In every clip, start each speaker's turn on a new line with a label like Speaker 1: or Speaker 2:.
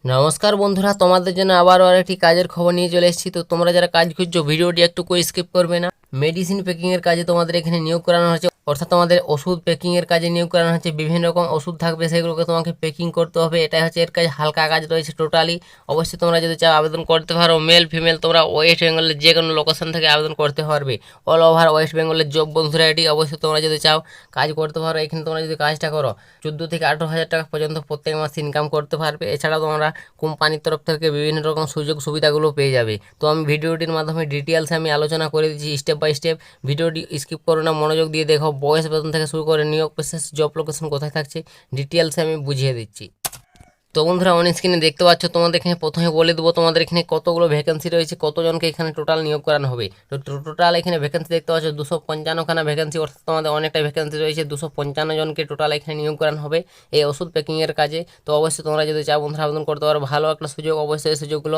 Speaker 1: নমস্কার বন্ধুরা, তোমাদের জন্য আবারও আরেকটি কাজের খবর নিয়ে চলে এসেছি। তো তোমরা যারা কাজ খুঁজছো ভিডিওটি একটু করে স্কিপ করবে না। মেডিসিন প্যাকিং এর কাজে তোমাদের এখানে নিয়োগ করানো হচ্ছে, অর্থাৎ তোমাদের ওষুধ প্যাকিং এর কাজে নিয়োগ করানো হচ্ছে। বিভিন্ন রকম ওষুধ থাকবে, সেগুলোকে তোমাকে প্যাকিং করতে হবে। এটাই হচ্ছে এর কাজ, হালকা কাজ রয়েছে টোটালি। অবশ্যই তোমরা যদি চাও আবেদন করতে পারো। মেল ফিমেল তোমরা ওয়েস্ট বেঙ্গলের যে কোনো লোকেশন থেকে আবেদন করতে পারবে। অল ওভার ওয়েস্ট বেঙ্গলের জব বন্ধুরা এটি। অবশ্যই তোমরা যদি চাও কাজ করতে পারো। এখানে তোমরা যদি কাজটা করো 14 থেকে 18 হাজার টাকা পর্যন্ত প্রত্যেক মাসে ইনকাম করতে পারবে। এছাড়াও তোমরা কোম্পানির তরফ থেকে বিভিন্ন রকম সুযোগ সুবিধাগুলো পেয়ে যাবে। তো আমি ভিডিওটির মাধ্যমে ডিটেলসে আমি আলোচনা করে দিচ্ছি স্টেপ বাই স্টেপ। ভিডিওটি স্কিপ করো না, মনোযোগ দিয়ে দেখো। বয়স বেতন থেকে শুরু করে নিয়োগ প্রসেস, জব লোকেশন কোথায় থাকছে, ডিটেলসে আমি বুঝিয়ে দিচ্ছি। তো বন্ধুরা অন স্ক্রিনে দেখতে পাচ্ছ, তোমাদের এখানে প্রথমে বলে দেবো তোমাদের এখানে কতগুলো ভ্যাকেন্সি রয়েছে, কতজনকে এখানে টোটাল নিয়োগ করানো হবে। তো টোটাল এখানে ভ্যাকেন্সি দেখতে পাচ্ছ 255খানা ভ্যাকেন্সি, অর্থাৎ তোমাদের অনেকটা ভ্যাকেন্সি রয়েছে। 255 জনকে টোটাল এখানে নিয়োগ করানো হবে এই ওষুধ প্যাকিংয়ের কাজে। তো অবশ্যই তোমরা যদি চাও বন্ধুরা আবেদন করতে পারো। ভালো একটা সুযোগ, অবশ্যই এই সুযোগগুলো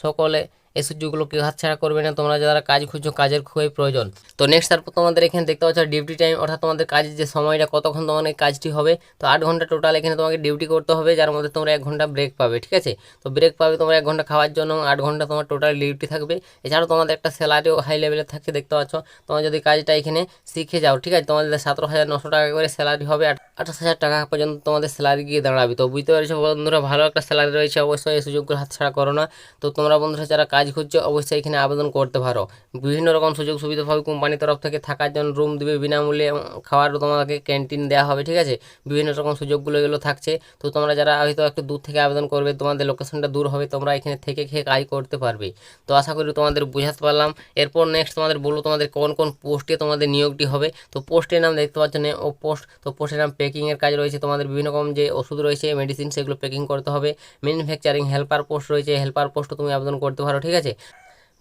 Speaker 1: সকলে এই সুযোগগুলো কেউ হাতছাড়া করবে না। তোমরা যারা কাজ খুঁজছো, কাজের খুবই প্রয়োজন। তো নেক্সট তারপর তোমাদের এখানে দেখতে পাচ্ছ ডিউটি টাইম, অর্থাৎ তোমাদের কাজের যে সময়টা, কতক্ষণ তোমাদের এই কাজটি হবে। তো 8 ঘন্টা টোটাল এখানে তোমাকে ডিউটি করতে হবে, যার মধ্যে তোমরা 1 ঘন্টা ব্রেক পাবে। ঠিক আছে, তো ব্রেক পাবে তোমরা 1 ঘন্টা খাওয়ার জন্য। 8 ঘন্টা তোমার টোটাল ডিউটি থাকবে। এছাড়াও তোমাদের একটা স্যালারিও হাই লেভেলের থাকছে, দেখতে পাচ্ছ। তোমরা যদি কাজটা এখানে শিখে যাও, ঠিক আছে, তোমাদের 17,900 টাকা করে স্যালারি হবে। 28,000 টাকা পর্যন্ত তোমাদের স্যালারি গিয়ে দাঁড়াবে। তো বুঝতে পেরেছো বন্ধুরা, ভালো একটা স্যালারি রয়েছে। অবশ্যই এই সুযোগগুলো হাতছাড়া করো না। তো তোমরা বন্ধুরা যারা কাজ খুঁজছো অবশ্যই এখানে আবেদন করতে পারো। বিভিন্ন রকম সুযোগ সুবিধা পাবে কোম্পানির তরফ থেকে। থাকার জন্য রুম দিবে বিনামূল্যে, খাওয়ারও তোমাকে ক্যান্টিন দেওয়া হবে। ঠিক আছে, বিভিন্ন রকম সুযোগগুলো এগুলো থাকছে। তো তোমরা যারা হয়তো একটু দূর থেকে আবেদন করবে, তোমাদের লোকেশনটা দূর হবে, তোমরা এখানে থেকে খেয়ে কাজ করতে পারবে। তো আশা করি তোমাদের বুঝাতে পারলাম। এরপর নেক্সট তোমাদের বলবো তোমাদের কোন কোন পোস্টে তোমাদের নিয়োগটি হবে। তো পোস্টের নাম দেখতে পাচ্ছ না, ও পোস্ট। তো পোস্টের নাম প্যাকিংয়ের কাজ রয়েছে। তোমাদের বিভিন্ন রকম যে ওষুধ রয়েছে, মেডিসিন, সেগুলো প্যাকিং করতে হবে। ম্যানুফ্যাকচারিং হেল্পার পোস্ট রয়েছে, হেল্পার পোস্টও তুমি আবেদন করতে পারো। ঠিক আছে,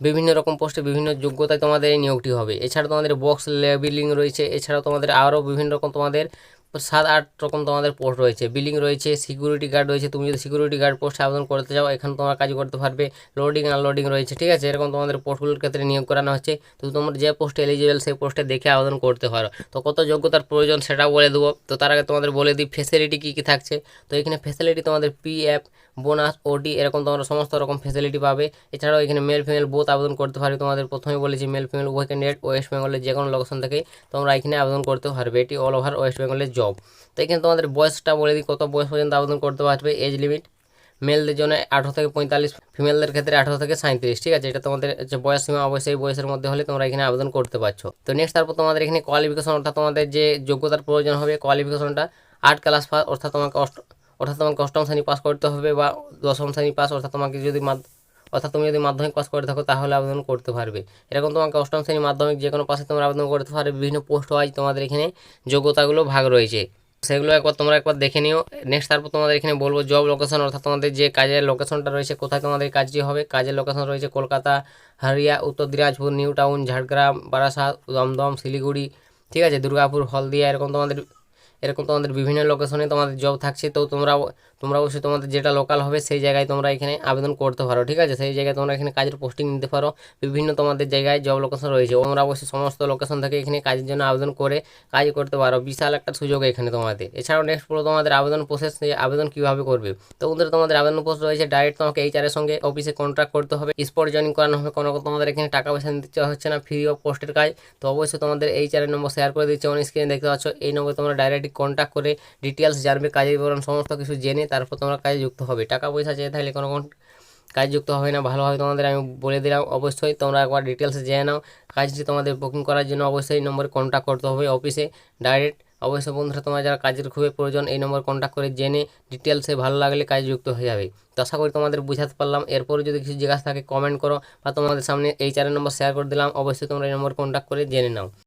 Speaker 1: বিভিন্ন রকম পোস্টে বিভিন্ন যোগ্যতায় তোমাদের এই নিয়োগটি হবে। এছাড়া তোমাদের বক্স লেবেলিং রয়েছে। এছাড়াও তোমাদের আরও বিভিন্ন রকম তোমাদের 7-8 রকম তোমাদের পোস্ট রয়েছে। বিলিং রয়েছে, সিকিউরিটি গার্ড রয়েছে। তুমি যদি সিকিউরিটি গার্ড পোস্টে আবেদন করতে চাও, এখানে তোমরা কাজ করতে পারবে। লোডিং আনলোডিং রয়েছে। ঠিক আছে, এরকম তোমাদের পোস্টগুলোর ক্ষেত্রে নিয়োগ করানো হচ্ছে। তো তোমরা যে পোস্টে এলিজিবল সেই পোস্টে দেখে আবেদন করতে পারো। তো কত যোগ্যতার প্রয়োজন সেটাও বলে দেবো। তো তার আগে তোমাদের বলে দিই ফেসিলিটি কী কী থাকছে। তো এখানে ফেসিলিটি তোমাদের পিএফ, বোনাস, ওটি, এরকম তোমরা সমস্ত রকম ফেসিলিটি পাবে। এছাড়াও এখানে মেল ফিমেল বোথ আবেদন করতে পারবে। তোমাদের প্রথমে বলেছি মেল ফিমেল উভয় ক্যান্ডিডেট ওয়েস্ট বেঙ্গলের যে কোনো লোকেশন থেকে তোমরা এখানে আবেদন করতে পারবে। এটি অল ওভার ওয়েস্ট বেঙ্গলের জব। তো এখানে তোমাদের বয়সটা বলে দিই, কত বয়স পর্যন্ত আবেদন করতে পারবে। এজ লিমিট মেলদের জন্য 18 থেকে 45, ফিমেলদের ক্ষেত্রে 18 থেকে 37। ঠিক আছে, এটা তোমাদের যে বয়স সীমা, অবশ্যই বয়সের মধ্যে হলে তোমরা এখানে আবেদন করতে পারছো। তো নেক্সট তারপর তোমাদের এখানে কোয়ালিফিকেশন, অর্থাৎ তোমাদের যে যোগ্যতার প্রয়োজন হবে, কোয়ালিফিকেশনটা 8 ক্লাস পাস, অর্থাৎ তোমাকে অষ্টম শ্রেণী পাস করতে হবে, বা দশম শ্রেণী পাস, অর্থাৎ তোমাকে যদি তুমি যদি মাধ্যমিক পাস করে থাকো তাহলে আবেদন করতে পারবে। এরকম তোমাকে অষ্টম শ্রেণী মাধ্যমিক যে কোনো পাশে তোমরা আবেদন করতে পারবে। বিভিন্ন পোস্ট ওয়াইজ তোমাদের এখানে যোগ্যতাগুলো ভাগ রয়েছে, সেগুলো তোমরা একবার দেখে নিও। নেক্সট তারপর তোমাদের এখানে বলবো জব লোকেশন, অর্থাৎ তোমাদের যে কাজের লোকেশনটা রয়েছে, কোথায় তোমাদের কাজটি হবে। কাজের লোকেশন রয়েছে কলকাতা, হরিয়া, উত্তর দিনাজপুর, নিউ টাউন, ঝাড়গ্রাম, বারাসাত, দমদম, শিলিগুড়ি, ঠিক আছে, দুর্গাপুর, হলদিয়া, এরকম তোমাদের বিভিন্ন লোকেশনে তোমাদের জব থাকছে। তো তোমরা অবশ্যই তোমাদের যেটা লোকাল হবে সেই জায়গায় তোমরা এখানে আবেদন করতে পারো। ঠিক আছে, সেই জায়গায় তোমরা এখানে কাজের পোস্টিং নিতে পারো। বিভিন্ন তোমাদের জায়গায় জব লোকেশন রয়েছে, তোমরা অবশ্যই সমস্ত লোকেশন থেকে এখানে কাজের জন্য আবেদন করে কাজ করতে পারো। বিশাল একটা সুযোগ এখানে তোমাদের। এছাড়াও নেক্সট পুরো তোমাদের আবেদন প্রসেস, আবেদন কীভাবে করবে। তো তোমাদের আবেদন প্রসেস রয়েছে, ডাইরেক্ট তোমাকে HR এর সঙ্গে অফিসে কন্ট্যাক্ট করতে হবে, স্পট জয়েনিং করানো হবে। কোনো তোমাদের এখানে টাকা পয়সা দিতে হচ্ছে না, ফ্রি অফ কস্টের কাজ। তো অবশ্যই তোমাদের HR এর নম্বর শেয়ার করে দিচ্ছে অন স্ক্রিনে দেখতে পাচ্ছ। এই নম্বরে তোমরা ডাইরেক্ট কন্ট্যাক্ট করে ডিটেলস জানবে, কাজের বিবরণ সমস্ত কিছু জেনে তারপর তোমরা কাজে যুক্ত হবে। টাকা পয়সা চেয়ে থাকলে কোনো কাজ যুক্ত হবে না। ভালোভাবে তোমাদের আমি বলে দিলাম, অবশ্যই তোমরা একবার ডিটেলসে জেনে নাও। কাজটি তোমাদের বুকিং করার জন্য অবশ্যই এই নম্বরে কন্ট্যাক্ট করতে হবে অফিসে ডাইরেক্ট। অবশ্যই বন্ধুরা, তোমরা যারা কাজের খুবই প্রয়োজন এই নম্বর কন্ট্যাক্ট করে জেনে ডিটেলসে ভালো লাগলে কাজে যুক্ত হয়ে যাবে। তো আশা করি তোমাদের বুঝাতে পারলাম। এরপরে যদি কিছু জিজ্ঞাসা থাকে কমেন্ট করো, বা তোমাদের সামনে HR এর নম্বর শেয়ার করে দিলাম। অবশ্যই তোমরা এই নম্বর কন্ট্যাক্ট করে জেনে নাও।